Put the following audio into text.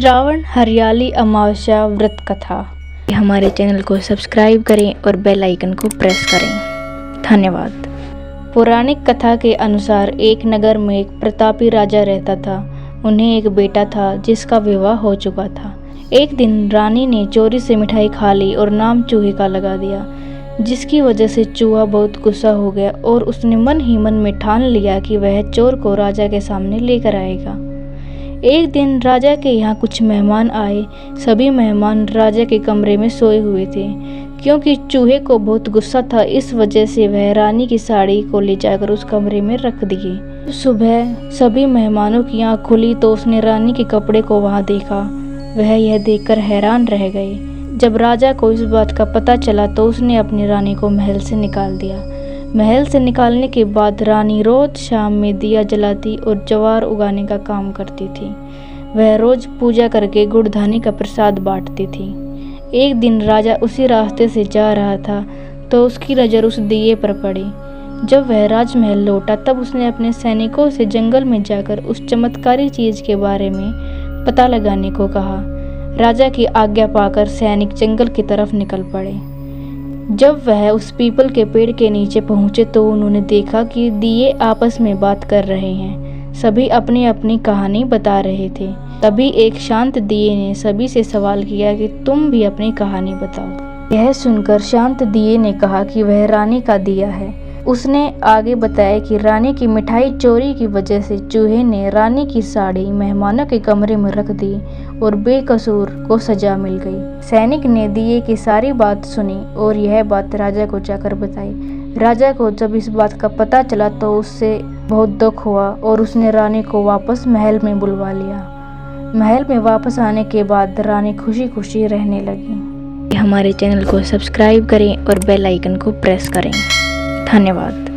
श्रावण हरियाली अमावस्या व्रत कथा। हमारे चैनल को सब्सक्राइब करें और बेल आइकन को प्रेस करें। धन्यवाद। पौराणिक कथा के अनुसार एक नगर में एक प्रतापी राजा रहता था। उन्हें एक बेटा था जिसका विवाह हो चुका था। एक दिन रानी ने चोरी से मिठाई खा ली और नाम चूहे का लगा दिया, जिसकी वजह से चूहा बहुत गुस्सा हो गया और उसने मन ही मन में ठान लिया कि वह चोर को राजा के सामने लेकर आएगा। एक दिन राजा के यहाँ कुछ मेहमान आए। सभी मेहमान राजा के कमरे में सोए हुए थे। क्योंकि चूहे को बहुत गुस्सा था, इस वजह से वह रानी की साड़ी को ले जाकर उस कमरे में रख दिए। सुबह सभी मेहमानों की आँख खुली तो उसने रानी के कपड़े को वहाँ देखा। वह यह देखकर हैरान रह गए। जब राजा को इस बात का पता चला तो उसने अपनी रानी को महल से निकाल दिया। महल से निकालने के बाद रानी रोज शाम में दिया जलाती और ज्वार उगाने का काम करती थी। वह रोज पूजा करके गुड़धानी का प्रसाद बांटती थी। एक दिन राजा उसी रास्ते से जा रहा था तो उसकी नज़र उस दिए पर पड़ी। जब वह राजमहल लौटा तब उसने अपने सैनिकों से जंगल में जाकर उस चमत्कारी चीज़ के बारे में पता लगाने को कहा। राजा की आज्ञा पाकर सैनिक जंगल की तरफ निकल पड़े। जब वह उस पीपल के पेड़ के नीचे पहुंचे तो उन्होंने देखा कि दिए आपस में बात कर रहे हैं। सभी अपनी अपनी कहानी बता रहे थे। तभी एक शांत दिए ने सभी से सवाल किया कि तुम भी अपनी कहानी बताओ। यह सुनकर शांत दिए ने कहा कि वह रानी का दिया है। उसने आगे बताया कि रानी की मिठाई चोरी की वजह से चूहे ने रानी की साड़ी मेहमानों के कमरे में रख दी और बेकसूर को सजा मिल गई। सैनिक ने दिए की सारी बात सुनी और यह बात राजा को जाकर बताई। राजा को जब इस बात का पता चला तो उससे बहुत दुख हुआ और उसने रानी को वापस महल में बुलवा लिया। महल में वापस आने के बाद रानी खुशी खुशी रहने लगी। हमारे चैनल को सब्सक्राइब करें और बेल आइकन को प्रेस करें। धन्यवाद।